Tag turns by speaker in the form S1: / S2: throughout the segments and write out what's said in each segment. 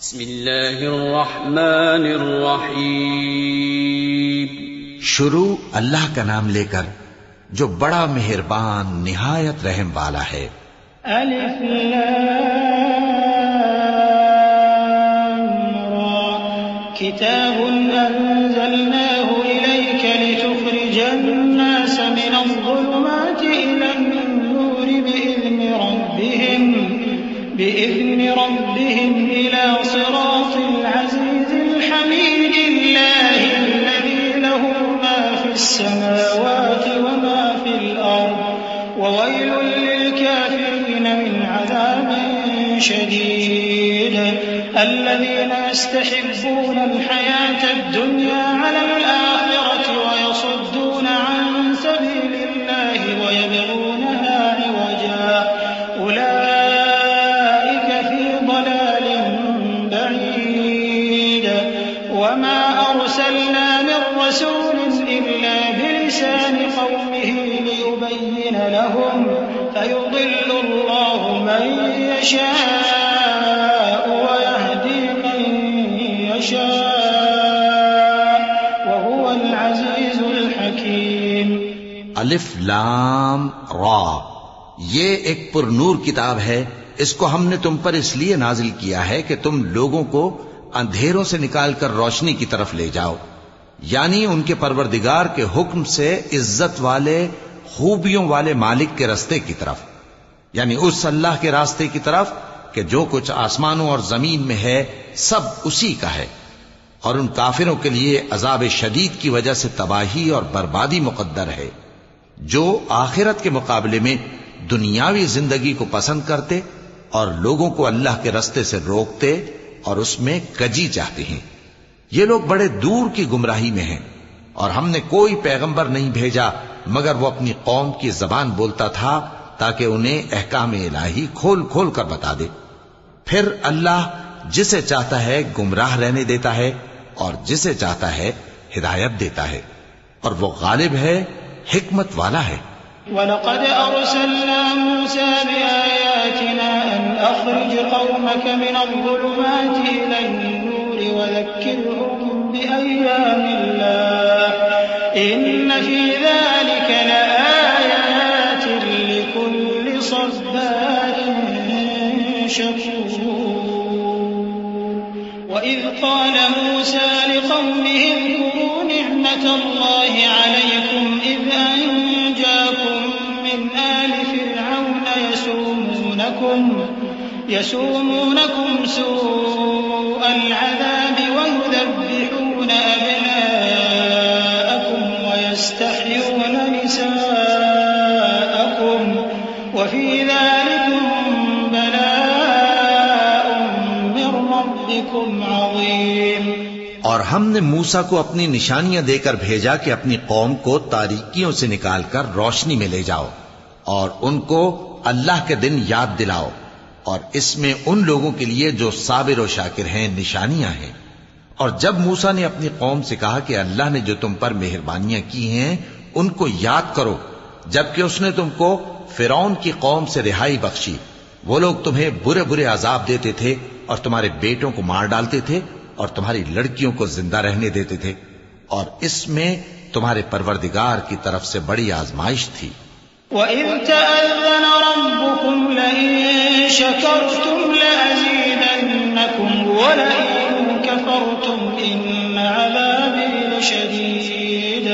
S1: بسم اللہ الرحمن الرحیم.
S2: شروع اللہ کا نام لے کر جو بڑا مہربان نہایت رحم والا ہے.
S3: الف لام را کتاب انزلناه الیک لتخرج الناس من الظلمات الى النور بإذن ربهم إلى صراط العزيز الحميد الله الذي له ما في السماوات وما في الأرض وويل للكافرين من عذاب شديد الذين يستحبون الحياة الدنيا على الآخرة ويصدون عن سبيل الله ويبغونها عوجا أولئك في ضلال بعيد وما أرسلنا من رسول إلا بلسان قومه ليبين لهم فيضل الله من يشاء ويهدي من يشاء وهو العزيز الحكيم.
S2: الف لام را، یہ ایک پر نور کتاب ہے. اس کو ہم نے تم پر اس لیے نازل کیا ہے کہ تم لوگوں کو اندھیروں سے نکال کر روشنی کی طرف لے جاؤ، یعنی ان کے پروردگار کے حکم سے عزت والے خوبیوں والے مالک کے راستے کی طرف، یعنی اس اللہ کے راستے کی طرف کہ جو کچھ آسمانوں اور زمین میں ہے سب اسی کا ہے. اور ان کافروں کے لیے عذاب شدید کی وجہ سے تباہی اور بربادی مقدر ہے جو آخرت کے مقابلے میں دنیاوی زندگی کو پسند کرتے اور لوگوں کو اللہ کے راستے سے روکتے اور اس میں کجی چاہتے ہیں. یہ لوگ بڑے دور کی گمراہی میں ہیں، اور ہم نے کوئی پیغمبر نہیں بھیجا مگر وہ اپنی قوم کی زبان بولتا تھا تاکہ انہیں احکام الہی کھول کھول کر بتا دے. پھر اللہ جسے چاہتا ہے گمراہ رہنے دیتا ہے اور جسے چاہتا ہے ہدایت دیتا ہے، اور وہ غالب ہے، حکمت والا ہے.
S3: وَلَقَدْ أَرْسَلْنَا مُوسَى بِآيَاتِنَا أَنْ أَخْرِجْ قَوْمَكَ مِنَ الظُّلُمَاتِ إِلَى النُّورِ وَذَكِّرْهُم بِأَيَّامِ اللَّهِ إِنَّ فِي ذَلِكَ لَآيَاتٍ لِكُلِّ صَبَّارٍ شَكُورٍ. وَإِذْ قَالَ مُوسَى لِقَوْمِهِ اذْكُرُوا نِعْمَةَ اللَّهِ عَلَيْكُمْ إِذْ أَنجَاكُم مِّنْ آلِ فِرْعَوْنَ يَسُومُونَكُمْ سُوءَ الْعَذَابِ وَيُذَبِّحُونَ أَبْنَاءَكُمْ وَيَسْتَحْيُونَ نِسَاءَكُمْ وَفِي ذَلِكُمْ بَلَاءٌ مِّن رَّبِّكُمْ عَظِيمٌ.
S2: اور ہم نے موسیٰ کو اپنی نشانیاں دے کر بھیجا کہ اپنی قوم کو تاریکیوں سے نکال کر روشنی میں لے جاؤ اور ان کو اللہ کے دن یاد دلاؤ، اور اس میں ان لوگوں کے لیے جو صابر و شاکر ہیں نشانیاں ہیں. اور جب موسیٰ نے اپنی قوم سے کہا کہ اللہ نے جو تم پر مہربانیاں کی ہیں ان کو یاد کرو، جبکہ اس نے تم کو فرعون کی قوم سے رہائی بخشی. وہ لوگ تمہیں برے برے عذاب دیتے تھے اور تمہارے بیٹوں کو مار ڈالتے تھے اور تمہاری لڑکیوں کو زندہ رہنے دیتے تھے، اور اس میں تمہارے پروردگار کی طرف سے بڑی آزمائش تھی.
S3: وَإِذْ تَأَذَّنَ رَبُّكُمْ لَئِن شَكَرْتُمْ لَأَزِيدَنَّكُمْ وَلَئِن كَفَرْتُمْ إِنَّ عَذَابِي لَشَدِيدٌ.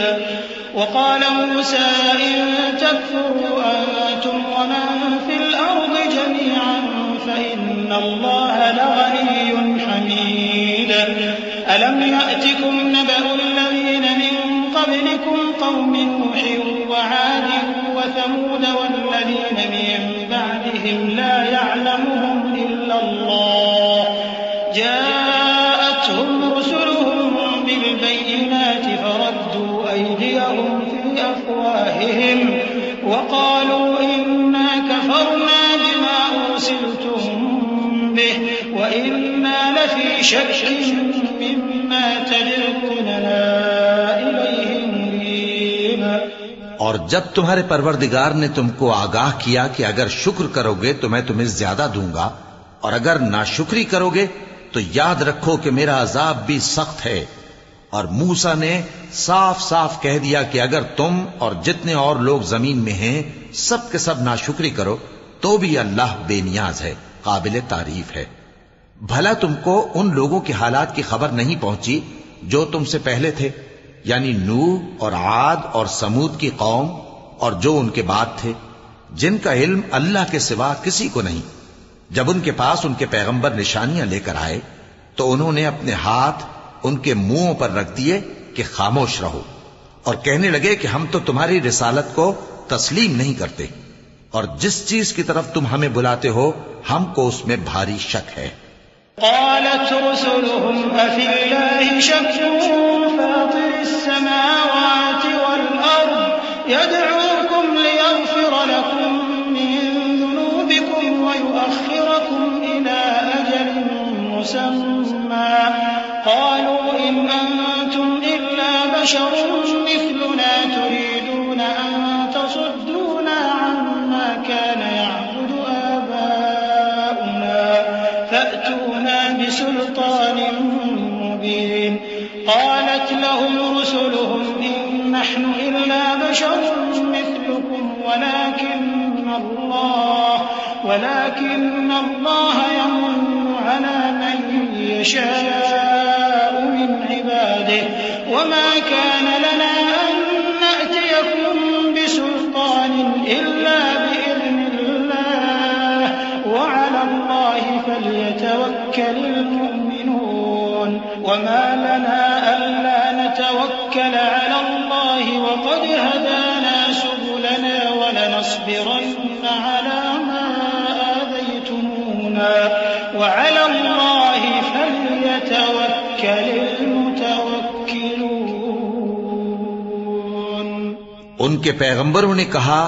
S3: وَقَالَ مُوسَى إِن تَكْفُرُوا أَنتُمْ وَمَن فِي الْأَرْضِ جَمِيعًا فَإِنَّ اللَّهَ لَغَنِيٌّ حَمِيدٌ. أَلَمْ يَأْتِكُمْ نَبَأُ الَّذِينَ مِن قَبْلِكُمْ قَوْمِ نُوحٍ وعاد وثمود والذين من بعدهم لا يعلمهم إلا الله جاءتهم رسلهم بالبينات فردوا أيديهم في أفواههم وقالوا إنا كفرنا بما أرسلتم به وإنا لفي شك مما تدعوننا إليه.
S2: اور جب تمہارے پروردگار نے تم کو آگاہ کیا کہ اگر شکر کرو گے تو میں تمہیں زیادہ دوں گا، اور اگر ناشکری کرو گے تو یاد رکھو کہ میرا عذاب بھی سخت ہے۔ اور موسیٰ نے صاف صاف کہہ دیا کہ اگر تم اور جتنے اور لوگ زمین میں ہیں سب کے سب ناشکری کرو تو بھی اللہ بے نیاز ہے، قابل تعریف ہے۔ بھلا تم کو ان لوگوں کے حالات کی خبر نہیں پہنچی جو تم سے پہلے تھے، یعنی نوح اور عاد اور سمود کی قوم اور جو ان کے بعد تھے، جن کا علم اللہ کے سوا کسی کو نہیں۔ جب ان کے پاس ان کے پیغمبر نشانیاں لے کر آئے تو انہوں نے اپنے ہاتھ ان کے منہوں پر رکھ دیے کہ خاموش رہو، اور کہنے لگے کہ ہم تو تمہاری رسالت کو تسلیم نہیں کرتے، اور جس چیز کی طرف تم ہمیں بلاتے ہو ہم کو اس میں بھاری شک ہے۔
S3: قالت رسلهم أفي الله شك فاطر السماوات والأرض يدعوكم ليغفر لكم من ذنوبكم ويؤخركم إلى أجل مسمى قالوا إن أنتم إلا بشر مثلنا تريدون أن تصدونا عما كان يعبد آباؤنا فأتونا بسلطان مبين قالت لهم رسلهم إن نحن إلا بشر مثلكم ولكن الله يمن على من يشاء من عباده وما كان لنا أن نأتيكم بسلطان إلا بإذن الله وعلى الله فليتوكل المؤمنون وما لنا ألا نتوكل على الله وقد هدانا سبلنا ولنصبرن على ما آذيتمونا وعلى الله فليتوكل المتوكلون۔
S2: ان کے پیغمبروں نے کہا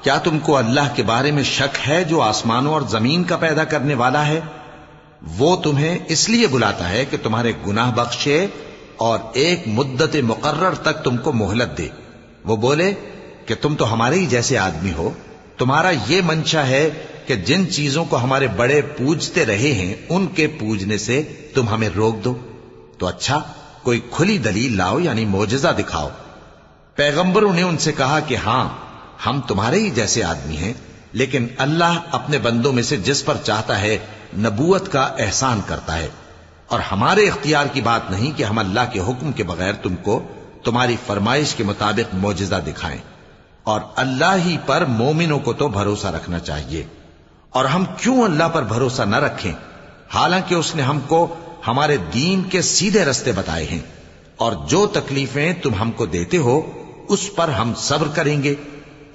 S2: کیا تم کو اللہ کے بارے میں شک ہے جو آسمانوں اور زمین کا پیدا کرنے والا ہے؟ وہ تمہیں اس لیے بلاتا ہے کہ تمہارے گناہ بخشے اور ایک مدت مقرر تک تم کو مہلت دے۔ وہ بولے کہ تم تو ہمارے ہی جیسے آدمی ہو، تمہارا یہ منشا ہے کہ جن چیزوں کو ہمارے بڑے پوجتے رہے ہیں ان کے پوجنے سے تم ہمیں روک دو، تو اچھا کوئی کھلی دلیل لاؤ، یعنی معجزہ دکھاؤ۔ پیغمبروں نے ان سے کہا کہ ہاں ہم تمہارے ہی جیسے آدمی ہیں، لیکن اللہ اپنے بندوں میں سے جس پر چاہتا ہے نبوت کا احسان کرتا ہے، اور ہمارے اختیار کی بات نہیں کہ ہم اللہ کے حکم کے بغیر تم کو تمہاری فرمائش کے مطابق معجزہ دکھائیں، اور اللہ ہی پر مومنوں کو تو بھروسہ رکھنا چاہیے۔ اور ہم کیوں اللہ پر بھروسہ نہ رکھیں حالانکہ اس نے ہم کو ہمارے دین کے سیدھے رستے بتائے ہیں، اور جو تکلیفیں تم ہم کو دیتے ہو اس پر ہم صبر کریں گے،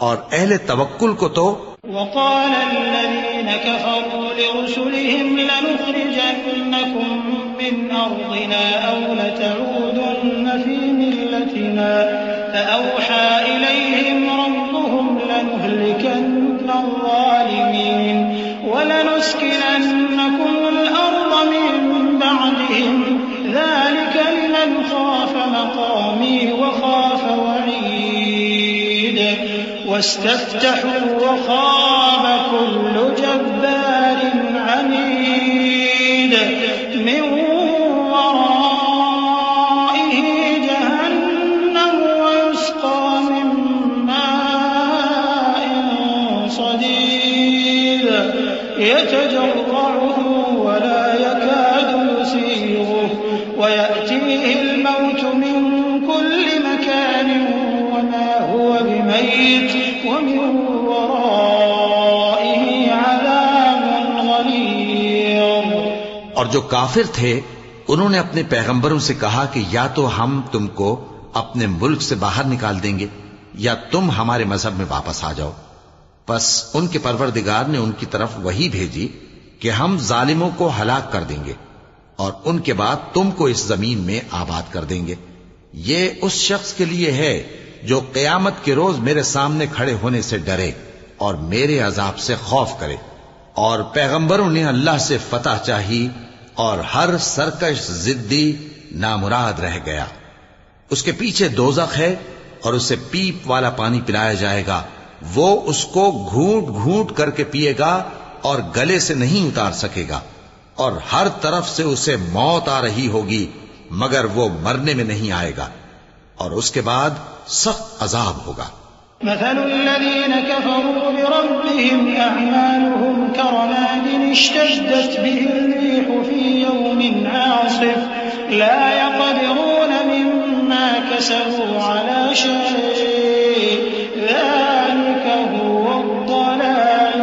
S2: اور اہل توکل کو تو
S3: وقال الذين كفروا لرسلهم لنخرجنكم من أرضنا أو لتعودن في ملتنا فأوحى إليهم ربهم لنهلكن الظالمين ولنسكننكم الأرض من بعدهم ذلك لمن خاف مقامي وخاف وعيد واستفتحوا وخاب كل جبار عنيد من ورائه جهنم ويسقى من ماء صديد يتجرعه ولا يكاد يسيغه ويأتيه الموت من كل مكان وما هو بميت ومن ورائه عذاب غليظ۔
S2: اور جو کافر تھے انہوں نے اپنے پیغمبروں سے کہا کہ یا تو ہم تم کو اپنے ملک سے باہر نکال دیں گے یا تم ہمارے مذہب میں واپس آ جاؤ۔ پس ان کے پروردگار نے ان کی طرف وحی بھیجی کہ ہم ظالموں کو ہلاک کر دیں گے اور ان کے بعد تم کو اس زمین میں آباد کر دیں گے۔ یہ اس شخص کے لیے ہے جو قیامت کے روز میرے سامنے کھڑے ہونے سے ڈرے اور میرے عذاب سے خوف کرے۔ اور پیغمبروں نے اللہ سے فتح چاہی اور ہر سرکش ضدی نامراد رہ گیا۔ اس کے پیچھے دوزخ ہے اور اسے پیپ والا پانی پلایا جائے گا، وہ اس کو گھونٹ گھونٹ کر کے پیے گا اور گلے سے نہیں اتار سکے گا۔ اور ہر طرف سے اسے موت آ رہی ہوگی مگر وہ مرنے میں نہیں آئے گا، اور اس کے بعد سخت عذاب ہوگا۔
S3: مثل الذين كفروا بربهم أعمالهم كرماد اشتدت به الريح في يوم عاصف لا يقدرون مما كسبوا على شيء ذلك هو الضلال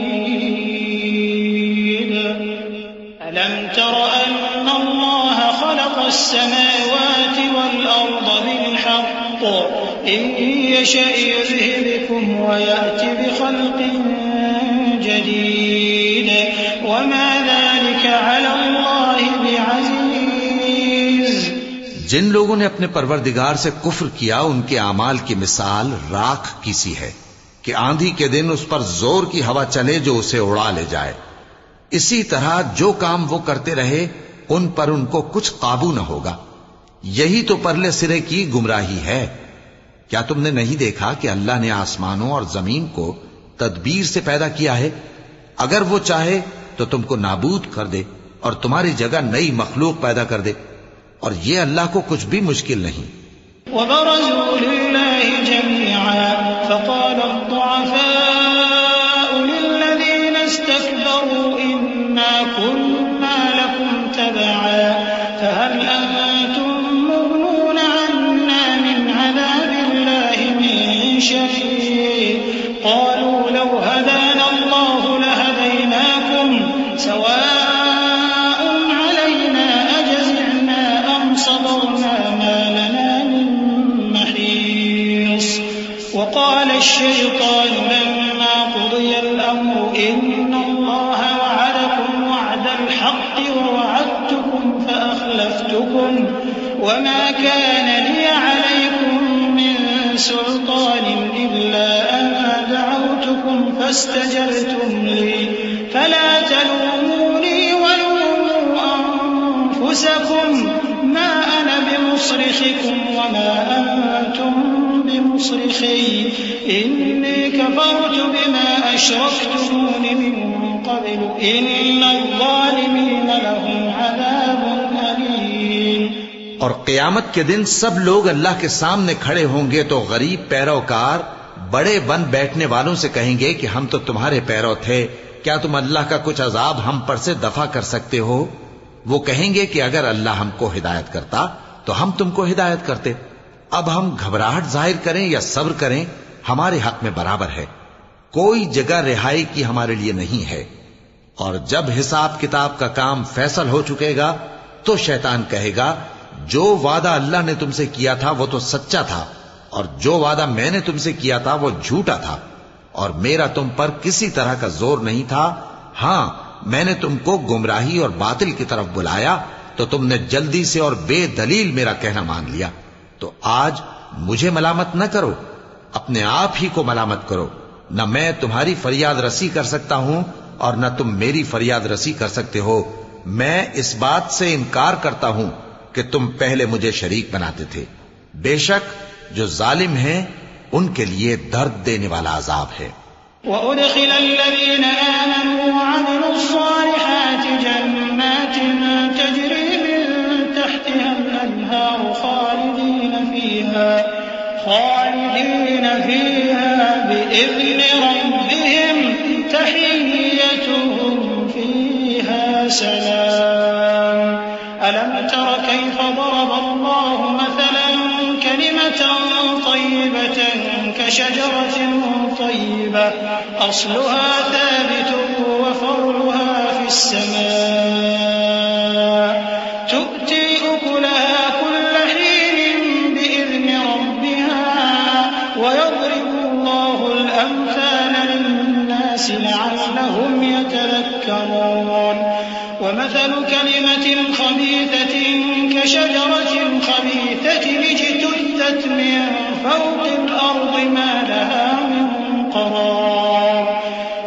S3: البعيد ألم تر أن الله خلق السماوات والأرض بالحق إن يشأ يذهبكم ويأتي بخلق جديد وما ذلك على الله بعزيز۔
S2: جن لوگوں نے اپنے پروردگار سے کفر کیا ان کے اعمال کی مثال راکھ کی سی ہے کہ آندھی کے دن اس پر زور کی ہوا چلے جو اسے اڑا لے جائے۔ اسی طرح جو کام وہ کرتے رہے ان پر ان کو کچھ قابو نہ ہوگا۔ یہی تو پرلے سرے کی گمراہی ہے۔ کیا تم نے نہیں دیکھا کہ اللہ نے آسمانوں اور زمین کو تدبیر سے پیدا کیا ہے؟ اگر وہ چاہے تو تم کو نابود کر دے اور تمہاری جگہ نئی مخلوق پیدا کر دے، اور یہ اللہ کو کچھ بھی مشکل نہیں۔
S3: وبرزوا لله جميعا فقال الضعفاء للذين استكبروا إنا كنا لكم تبعا فهل أنتم مغنون عنا من عذاب الله من شيء قالوا لو هدانا الله لهديناكم سواء علينا أجزعنا أم صبرنا ما لنا من محيص وقال الشيطان لما قضي الأمر إن الله وعدكم وعد الحق ووعدتكم فأخلفتكم وما كان لي عليكم من سلطان إلا أن دعوتكم فاستجبتم لي فلا تلوموني ولوموا أنفسكم ما أنا بمصرخكم وما أنتم بمصرخي إني كفرت بما أشركتمون من قبل إن الظالمين لهم عذاب أليم۔
S2: اور قیامت کے دن سب لوگ اللہ کے سامنے کھڑے ہوں گے تو غریب پیروکار بڑے بن بیٹھنے والوں سے کہیں گے کہ ہم تو تمہارے پیرو تھے، کیا تم اللہ کا کچھ عذاب ہم پر سے دفع کر سکتے ہو؟ وہ کہیں گے کہ اگر اللہ ہم کو ہدایت کرتا تو ہم تم کو ہدایت کرتے۔ اب ہم گھبراہٹ ظاہر کریں یا صبر کریں ہمارے حق میں برابر ہے، کوئی جگہ رہائی کی ہمارے لیے نہیں ہے۔ اور جب حساب کتاب کا کام فیصل ہو چکے گا تو شیطان کہے گا جو وعدہ اللہ نے تم سے کیا تھا وہ تو سچا تھا، اور جو وعدہ میں نے تم سے کیا تھا وہ جھوٹا تھا، اور میرا تم پر کسی طرح کا زور نہیں تھا۔ ہاں، میں نے تم کو گمراہی اور باطل کی طرف بلایا تو تم نے جلدی سے اور بے دلیل میرا کہنا مان لیا۔ تو آج مجھے ملامت نہ کرو، اپنے آپ ہی کو ملامت کرو۔ نہ میں تمہاری فریاد رسی کر سکتا ہوں اور نہ تم میری فریاد رسی کر سکتے ہو۔ میں اس بات سے انکار کرتا ہوں کہ تم پہلے مجھے شریک بناتے تھے۔ بے شک جو ظالم ہیں ان کے لیے درد دینے والا عذاب ہے۔
S3: وَأُدْخِلَ الَّذِينَ آمَنُوا وَعَمِلُوا الصَّالِحَاتِ جَنَّاتٍ تَجْرِي مِن تَحْتِهَا الْأَنْهَارُ خَالِدِينَ فِيهَا بِإِذْنِ رَبِّهِمْ تَحِيَّتُهُمْ فِيهَا سَلَامٌ أَلَمْ تَرَ كَيْفَ ضَرَبَ اللَّهُ مَثَلًا كَلِمَةً طَيِّبَةً كَشَجَرَةٍ طَيِّبَةٍ أَصْلُهَا ثَابِتٌ وَفَرْعُهَا فِي السَّمَاءِ تُؤْتِي أُكُلَهَا كُلَّ حِينٍ بِإِذْنِ رَبِّهَا وَيَضْرِبُ اللَّهُ الْأَمْثَالَ لِلنَّاسِ لَعَلَّهُمْ يَتَذَكَّرُونَ وَمَثَلُ كَلِمَةٍ خَبِيثَةٍ كَشَجَرَةٍ خَبِيثَةٍ اجْتُثَّتْ مِن فَوْقِ الْأَرْضِ مَا لَهَا مِن قَرَارٍ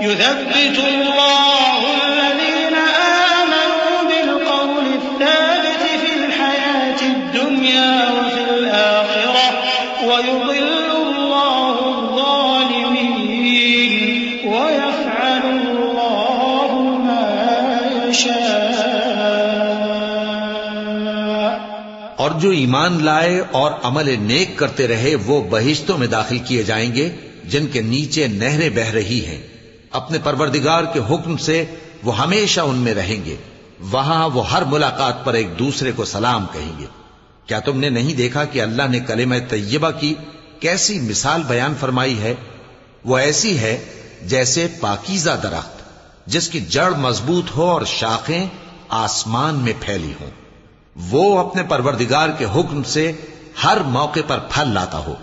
S3: يُثَبِّتُ اللَّهُ الَّذِينَ آمَنُوا بِالْقَوْلِ الثَّابِتِ فِي الْحَيَاةِ الدُّنْيَا وَفِي الْآخِرَةِ وَيُضِلُّ اللَّهُ الظَّالِمِينَ وَيَفْعَلُ اللَّهُ مَا
S2: اور جو ایمان لائے اور عمل نیک کرتے رہے وہ بہشتوں میں داخل کیے جائیں گے جن کے نیچے نہریں بہہ رہی ہیں، اپنے پروردگار کے حکم سے وہ ہمیشہ ان میں رہیں گے، وہاں وہ ہر ملاقات پر ایک دوسرے کو سلام کہیں گے۔ کیا تم نے نہیں دیکھا کہ اللہ نے کلمہ طیبہ کی کیسی مثال بیان فرمائی ہے؟ وہ ایسی ہے جیسے پاکیزہ درخت جس کی جڑ مضبوط ہو اور شاخیں آسمان میں پھیلی ہوں، وہ اپنے پروردگار کے حکم سے ہر موقع پر پھل لاتا ہو،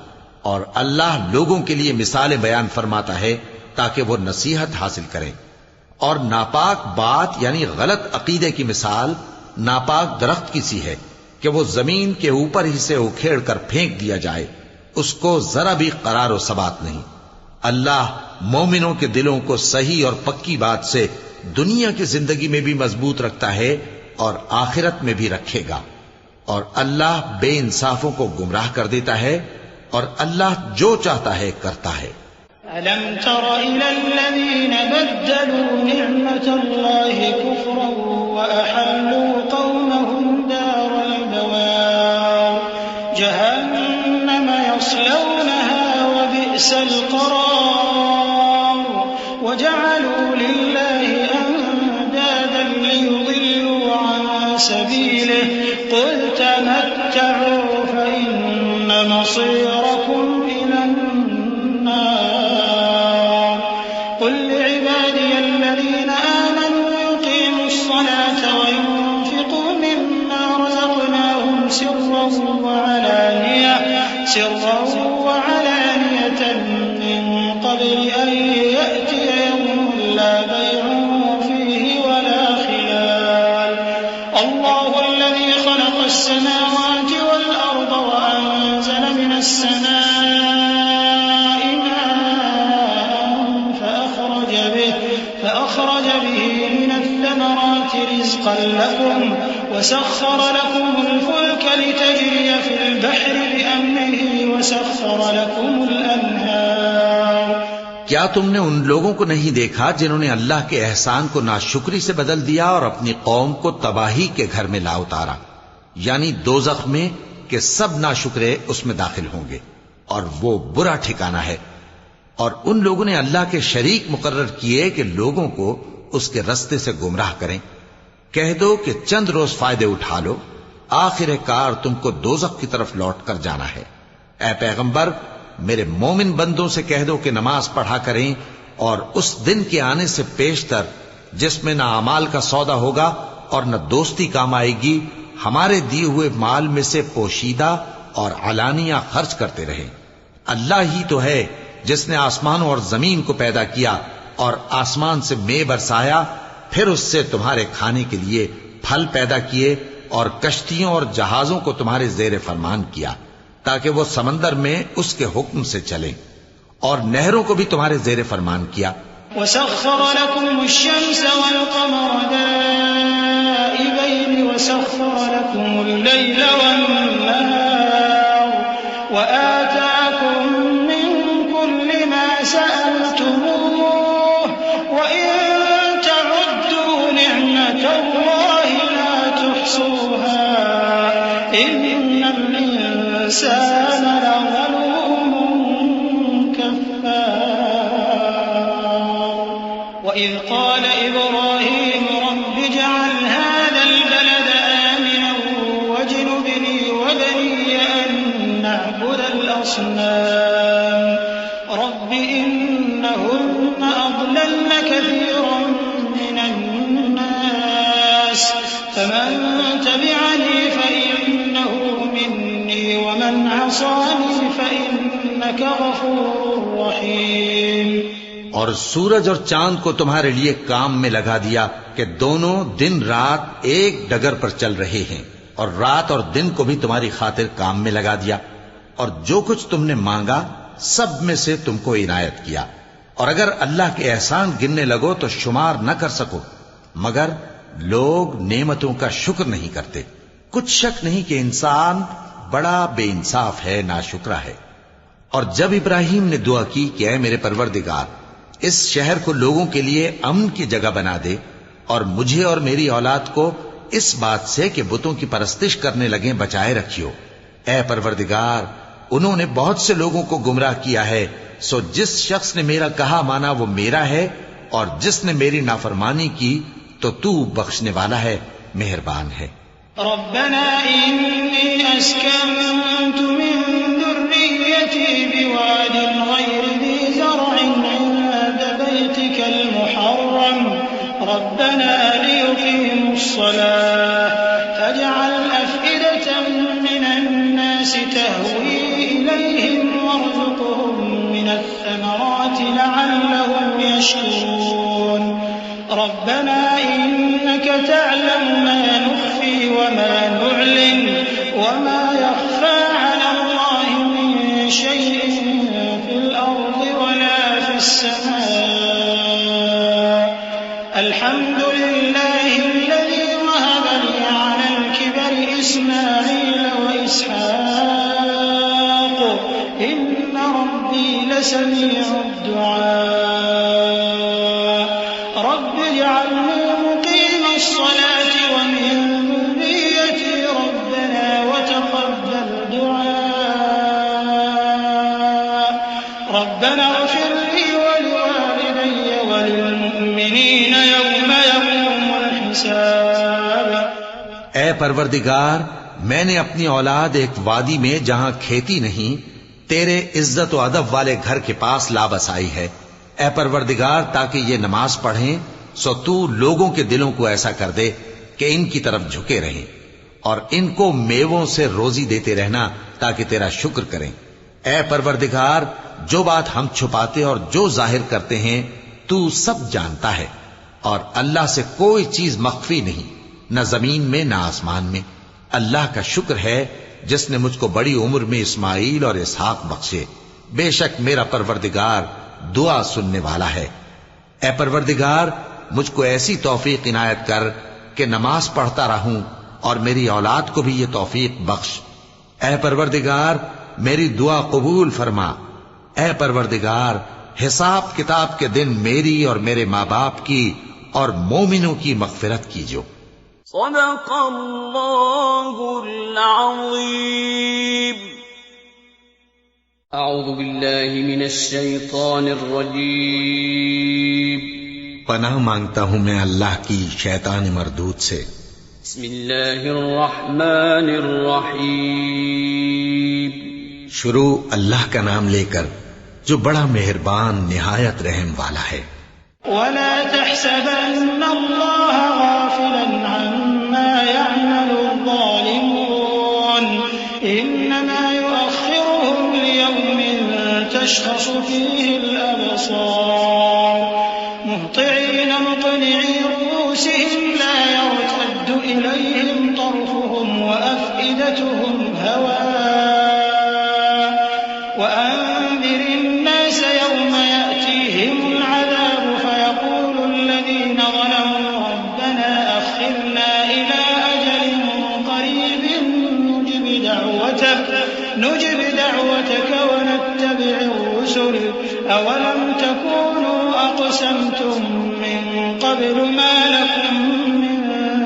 S2: اور اللہ لوگوں کے لیے مثالیں بیان فرماتا ہے تاکہ وہ نصیحت حاصل کریں۔ اور ناپاک بات یعنی غلط عقیدے کی مثال ناپاک درخت کی سی ہے کہ وہ زمین کے اوپر ہی سے اکھیڑ کر پھینک دیا جائے، اس کو ذرا بھی قرار و ثبات نہیں۔ اللہ مومنوں کے دلوں کو صحیح اور پکی بات سے دنیا کی زندگی میں بھی مضبوط رکھتا ہے اور آخرت میں بھی رکھے گا، اور اللہ بے انصافوں کو گمراہ کر دیتا ہے، اور اللہ جو چاہتا ہے کرتا ہے۔
S3: أَلَمْ تَرَ إِلَى الَّذِينَ بَدَّلُوا نِعْمَةَ اللَّهِ كُفْرًا وَأَحَلُّوا قَوْمَهُمْ دَارَ الْبَوَارِ جَهَنَّمَ يَصْلَوْنَهَا وَبِئْسَ الْقَرَارُ وَجَعَلُوا لِلَّهِ أَندَادًا لِيُضِلُّوا عَن سَبِيلِهِ قُلْ تَمَتَّعُوا فَإِنَّ مَصِيرَكُمْ إِلَى النَّارِ قل لعبادي الذين آمنوا يقيموا الصلاة وينفقوا مما رزقناهم سرا وعلانية من قبل أن يأتي يوم لا بيع فيه ولا خلال الله الذي خلق السماوات والأرض وأنزل من السماء فأخرج به من الثمرات رزقا لكم وسخر لكم الفلك لتجري في البحر بأمره وسخر لكم الأنهار۔
S2: کیا تم نے ان لوگوں کو نہیں دیکھا جنہوں نے اللہ کے احسان کو ناشکری سے بدل دیا اور اپنی قوم کو تباہی کے گھر میں لا اتارا، یعنی دوزخ میں، کہ سب ناشکرے اس میں داخل ہوں گے اور وہ برا ٹھکانہ ہے۔ اور ان لوگوں نے اللہ کے شریک مقرر کیے کہ لوگوں کو اس کے رستے سے گمراہ کریں۔ کہہ دو کہ چند روز فائدے اٹھا لو، آخر کار تم کو دوزخ کی طرف لوٹ کر جانا ہے۔ اے پیغمبر، میرے مومن بندوں سے کہہ دو کہ نماز پڑھا کریں، اور اس دن کے آنے سے پیشتر جس میں نہ اعمال کا سودا ہوگا اور نہ دوستی کام آئے گی، ہمارے دیے ہوئے مال میں سے پوشیدہ اور علانیہ خرچ کرتے رہیں۔ اللہ ہی تو ہے جس نے آسمانوں اور زمین کو پیدا کیا اور آسمان سے مے برسایا، پھر اس سے تمہارے کھانے کے لیے پھل پیدا کیے اور کشتیوں اور جہازوں کو تمہارے زیر فرمان کیا تاکہ وہ سمندر میں اس کے حکم سے چلیں، اور نہروں کو بھی تمہارے زیر فرمان کیا۔
S3: وَسَخَّرَ لَكُمُ الشَّمْسَ وَالْقَمَرَ دَائِبَيْنِ وَسَخَّرَ لَكُمُ اللَّيْلَ وَالنَّهَارَ وَآتَاكُم سألتموه وإن تعدوا نعمة الله لا تحصوها إن الإنسان لظلوم كفار وإذ قال إبراهيم رب اجعل هذا البلد آمنا واجنبني وبني أن نعبد الأصنام رب إنهن أضللن كثيرا من الناس فمن تبعني فإنه مني ومن عصاني فإنك غفور رحيم۔
S2: اور سورج اور چاند کو تمہارے لیے کام میں لگا دیا کہ دونوں دن رات ایک ڈگر پر چل رہے ہیں، اور رات اور دن کو بھی تمہاری خاطر کام میں لگا دیا، اور جو کچھ تم نے مانگا سب میں سے تم کو عنایت کیا۔ اور اگر اللہ کے احسان گننے لگو تو شمار نہ کر سکو، مگر لوگ نعمتوں کا شکر نہیں کرتے۔ کچھ شک نہیں کہ انسان بڑا بے انصاف ہے، ناشکرا ہے۔ اور جب ابراہیم نے دعا کی کہ اے میرے پروردگار، اس شہر کو لوگوں کے لیے امن کی جگہ بنا دے، اور مجھے اور میری اولاد کو اس بات سے کہ بتوں کی پرستش کرنے لگیں بچائے رکھیو۔ اے پروردگار، انہوں نے بہت سے لوگوں کو گمراہ کیا ہے، سو جس شخص نے میرا کہا مانا وہ میرا ہے، اور جس نے میری نافرمانی کی تو تو بخشنے والا ہے، مہربان ہے۔
S3: ربنا إني أسكنت من ذريتي بواد غير ذي زرع عند بيتك المحرم ربنا ليقيموا الصلاة فاجعل أفئدة من الناس تهوي إليهم وارزقهم من الثمرات لعلهم يشكرون ربنا إنك تعلم ما نخفي وما نعلن وما يخفى على الله من شيء في الأرض ولا في السماء الحمد لله الذي وهب لي على الكبر إسماعيل وإسحاق إن ربي لسميع الدعاء رب اجعلني مقيم الصلاة ومن ذريتي ربنا وتقبل دعاء ربنا اغفر لي ولوالدي وللمؤمنين يوم يقوم الحساب۔
S2: اے پروردگار، میں نے اپنی اولاد ایک وادی میں جہاں کھیتی نہیں تیرے عزت و ادب والے گھر کے پاس لا بسائی ہے۔ اے پروردگار، تاکہ یہ نماز پڑھیں سو تو لوگوں کے دلوں کو ایسا کر دے کہ ان کی طرف جھکے رہیں، اور ان کو میووں سے روزی دیتے رہنا تاکہ تیرا شکر کریں۔ اے پروردگار، جو بات ہم چھپاتے اور جو ظاہر کرتے ہیں تو سب جانتا ہے، اور اللہ سے کوئی چیز مخفی نہیں، نہ زمین میں نہ آسمان میں۔ اللہ کا شکر ہے جس نے مجھ کو بڑی عمر میں اسماعیل اور اسحاق بخشے، بے شک میرا پروردگار دعا سننے والا ہے۔ اے پروردگار، مجھ کو ایسی توفیق عنایت کر کہ نماز پڑھتا رہوں، اور میری اولاد کو بھی یہ توفیق بخش۔ اے پروردگار، میری دعا قبول فرما۔ اے پروردگار، حساب کتاب کے دن میری اور میرے ماں باپ کی اور مومنوں کی مغفرت کیجو۔
S1: صدق اللہ العظیم۔ اعوذ باللہ من الشیطان الرجیم۔
S2: پناہ مانگتا ہوں میں اللہ کی شیطان مردود سے۔
S1: بسم اللہ الرحمن الرحیم۔
S2: شروع اللہ کا نام لے کر جو بڑا مہربان نہایت رحم والا ہے۔
S3: ولا تحسبن الله غافلا عما يعمل الظالمون إنما يؤخرهم ليوم تشخص فيه الأبصار مهطعين مقنعي رؤوسهم لا يرتد إليهم طرفهم وأفئدتهم هواء وأنذر الناس يوم يأتيهم العذاب فيقول الذين ظلموا ربنا أخرنا إلى أجل قريب نجب دعوتك ونتبع الرسل أولم تكونوا أقسمتم من قبل ما لكم من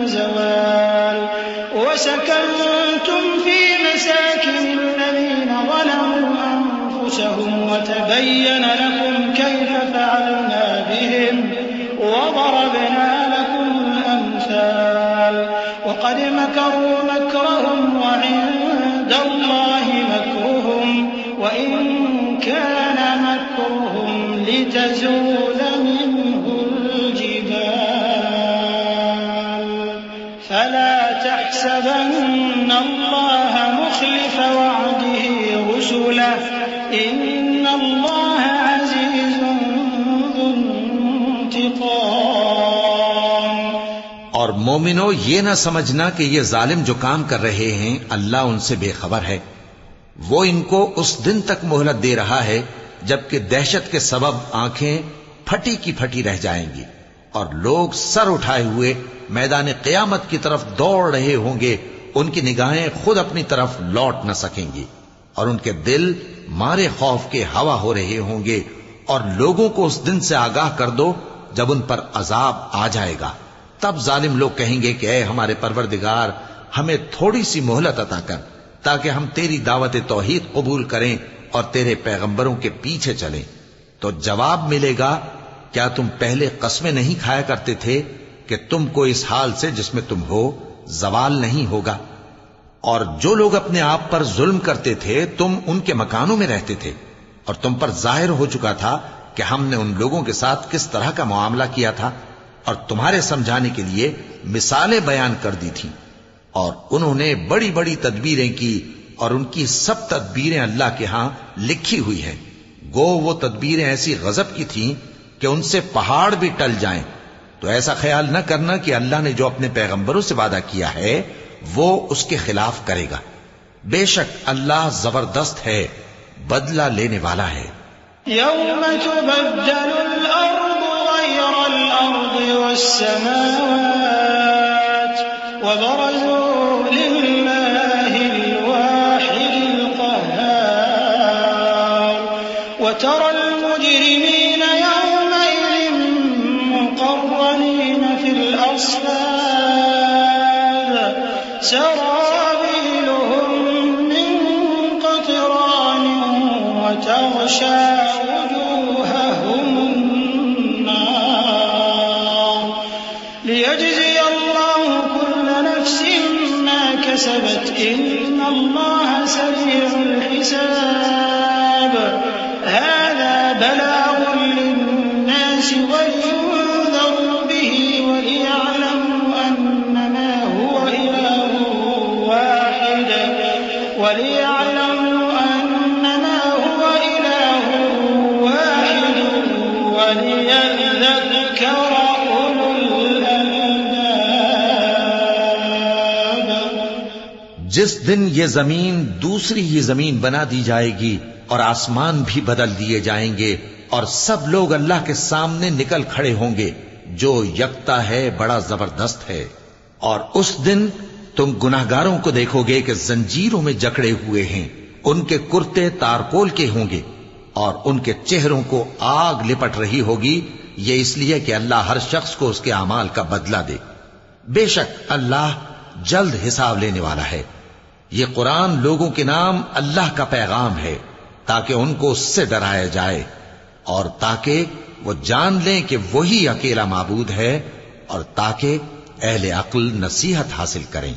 S3: زوال وسكنتم في مساكن الذين ظلموا أنفسهم وتبين لكم كيف فعلنا بهم وضربنا لكم الأمثال وقد مكروا مكرهم وعند الله مكرهم وإن كان مكرهم لتزول منه الجبال فلا تحسبن الله مخلف وعده رسله إن الله عزيز ذو انتقام۔
S2: اور مومنو، یہ نہ سمجھنا کہ یہ ظالم جو کام کر رہے ہیں اللہ ان سے بے خبر ہے۔ وہ ان کو اس دن تک مہلت دے رہا ہے جبکہ دہشت کے سبب آنکھیں پھٹی کی پھٹی رہ جائیں گی، اور لوگ سر اٹھائے ہوئے میدان قیامت کی طرف دوڑ رہے ہوں گے، ان کی نگاہیں خود اپنی طرف لوٹ نہ سکیں گی، اور ان کے دل مارے خوف کے ہوا ہو رہے ہوں گے۔ اور لوگوں کو اس دن سے آگاہ کر دو جب ان پر عذاب آ جائے گا، تب ظالم لوگ کہیں گے کہ اے ہمارے پروردگار ہمیں تھوڑی سی مہلت عطا کر تاکہ ہم تیری دعوت توحید قبول کریں اور تیرے پیغمبروں کے پیچھے چلیں۔ تو جواب ملے گا کیا تم پہلے قسمیں نہیں کھایا کرتے تھے کہ تم کو اس حال سے جس میں تم ہو زوال نہیں ہوگا؟ اور جو لوگ اپنے آپ پر ظلم کرتے تھے تم ان کے مکانوں میں رہتے تھے، اور تم پر ظاہر ہو چکا تھا کہ ہم نے ان لوگوں کے ساتھ کس طرح کا معاملہ کیا تھا، اور تمہارے سمجھانے کے لیے مثالیں بیان کر دی تھی، اور انہوں نے بڑی بڑی تدبیریں کی، اور ان کی سب تدبیریں اللہ کے ہاں لکھی ہوئی ہیں۔ گو وہ تدبیریں ایسی غضب کی تھیں کہ ان سے پہاڑ بھی ٹل جائیں۔ تو ایسا خیال نہ کرنا کہ اللہ نے جو اپنے پیغمبروں سے وعدہ کیا ہے وہ اس کے خلاف کرے گا۔ بے شک اللہ زبردست ہے، بدلہ لینے والا ہے۔
S3: يوم تبدل الأرض غير الأرض والسماوات وبرزوا لله الواحد القهار وترى المجرمين يومئذ مقرنين في الأصفاد سرابيلهم من قطران وتغشى وجوههم النار ليجزي الله كل نفس ما كسبت إن الله سريع الحساب هذا بلاغ للناس ولينذروا به وليعلموا أنما هو إله واحد وليذكر أولو الألباب۔
S2: جس دن یہ زمین دوسری ہی زمین بنا دی جائے گی اور آسمان بھی بدل دیے جائیں گے اور سب لوگ اللہ کے سامنے نکل کھڑے ہوں گے جو یکتا ہے بڑا زبردست ہے۔ اور اس دن تم گناہگاروں کو دیکھو گے کہ زنجیروں میں جکڑے ہوئے ہیں، ان کے کرتے تارکول کے ہوں گے اور ان کے چہروں کو آگ لپٹ رہی ہوگی، یہ اس لیے کہ اللہ ہر شخص کو اس کے اعمال کا بدلہ دے۔ بے شک اللہ جلد حساب لینے والا ہے۔ یہ قرآن لوگوں کے نام اللہ کا پیغام ہے تاکہ ان کو اس سے ڈرایا جائے اور تاکہ وہ جان لیں کہ وہی اکیلا معبود ہے اور تاکہ اہل عقل نصیحت حاصل کریں۔